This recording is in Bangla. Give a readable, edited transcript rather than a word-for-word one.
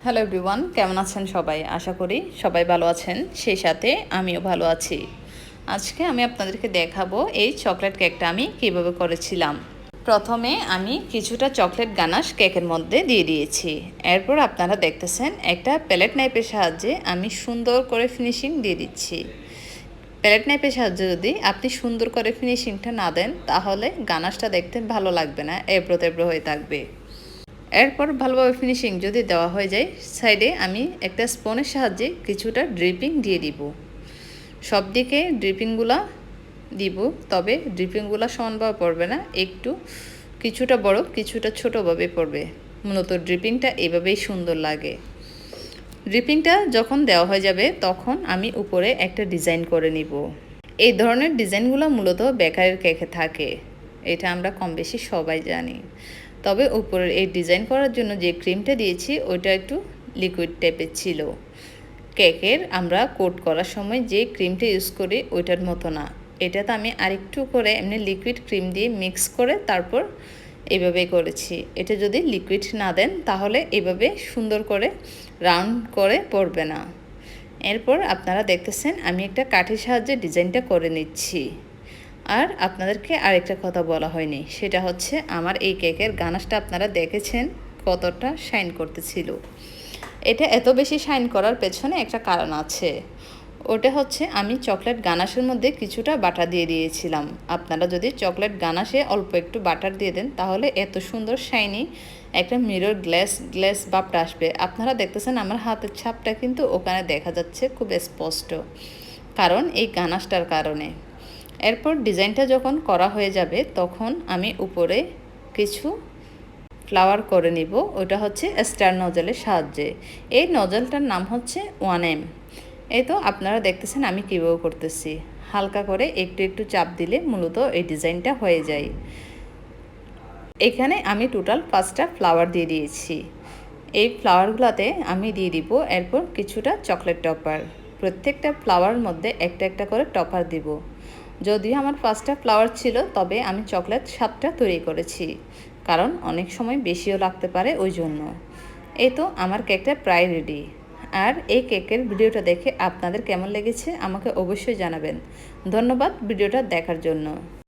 হ্যালো এভরিওয়ান, কেমন আছেন সবাই? আশা করি সবাই ভালো আছেন, সেই সাথে আমিও ভালো আছি। আজকে আমি আপনাদেরকে দেখাবো এই চকলেট কেকটা আমি কিভাবে করেছিলাম। প্রথমে আমি কিছুটা চকলেট গানাশ কেকের মধ্যে দিয়ে দিয়েছি। এরপর আপনারা দেখতেছেন একটা প্যালেট নাইফের সাহায্যে আমি সুন্দর করে ফিনিশিং দিয়ে দিচ্ছি। প্যালেট নাইফের সাহায্যে যদি আপনি সুন্দর করে ফিনিশিংটা না দেন, তাহলে গানাশটা দেখতে ভালো লাগবে না, এবড়ো তেবড়ো হয়ে থাকবে। এরপর ভালোভাবে ফিনিশিং যদি দেওয়া হয়ে যায়, সাইডে আমি একটা স্পুনের সাহায্যে কিছুটা ড্রিপিং দিয়ে দিব। সব দিকে ড্রিপিংগুলো দিব, তবে ড্রিপিংগুলো সমানভাবে পড়বে না, একটু কিছুটা বড় কিছুটা ছোটোভাবে পড়বে। মূলত ড্রিপিংটা এভাবেই সুন্দর লাগে। ড্রিপিংটা যখন দেওয়া হয়ে যাবে, তখন আমি উপরে একটা ডিজাইন করে নিব। এই ধরনের ডিজাইনগুলো মূলত বেকারির কেকে থাকে, এটা আমরা কম বেশি সবাই জানি। তবে উপরের এই ডিজাইন করার জন্য যে ক্রিমটা দিয়েছি ওইটা একটু লিকুইড টাইপের ছিল। কেকের আমরা কোট করার সময় যে ক্রিমটা ইউজ করি ওইটার মতো না, এটাতে আমি আরেকটু করে এমনি লিকুইড ক্রিম দিয়ে মিক্স করে তারপর এইভাবে করেছি। এটা যদি লিকুইড না দেন তাহলে এইভাবে সুন্দর করে রাউন্ড করে পড়বে না। এরপর আপনারা দেখতেছেন আমি একটা কাঠির সাহায্যে ডিজাইনটা করে নিচ্ছি। আর আপনাদেরকে আরেকটা কথা বলা হয়নি, সেটা হচ্ছে আমার এই কেকের গানাশটা আপনারা দেখেছেন কতটা শাইন করতেছিল। এটা এত বেশি শাইন করার পেছনে একটা কারণ আছে। ওটা হচ্ছে আমি চকলেট গানাশের মধ্যে কিছুটা বাটার দিয়ে দিয়েছিলাম। আপনারা যদি চকলেট গানাশে অল্প একটু বাটার দিয়ে দেন, তাহলে এত সুন্দর শাইনি একটা মিরর গ্লেস ভাবটা আসবে। আপনারা দেখতেছেন আমার হাতের ছাপটা কিন্তু ওখানে দেখা যাচ্ছে খুব স্পষ্ট, কারণ এই গানাশটার কারণে। এরপর ডিজাইনটা যখন করা হয়ে যাবে, তখন আমি উপরে কিছু ফ্লাওয়ার করে নিব। ওটা হচ্ছে স্টার নজলের সাহায্যে। এই নজলটার নাম হচ্ছে 1M। এই তো আপনারা দেখতেছেন আমি কীভাবে করতেছি। হালকা করে একটু একটু চাপ দিলে মূলত এই ডিজাইনটা হয়ে যায়। এখানে আমি টোটাল 5টা ফ্লাওয়ার দিয়ে দিয়েছি। এই ফ্লাওয়ারগুলোতে আমি দিয়ে দিব এরপর কিছুটা চকলেট টপার। প্রত্যেকটা ফ্লাওয়ারের মধ্যে একটা একটা করে টপার দিব। যদিও আমার 5টা ফ্লাওয়ার ছিল, তবে আমি চকলেট 7টা তৈরি করেছি, কারণ অনেক সময় বেশিও লাগতে পারে, ওই জন্য। এই তো আমার কেকটা প্রায় রেডি। আর এই কেকের ভিডিওটা দেখে আপনাদের কেমন লেগেছে আমাকে অবশ্যই জানাবেন। ধন্যবাদ ভিডিওটা দেখার জন্য।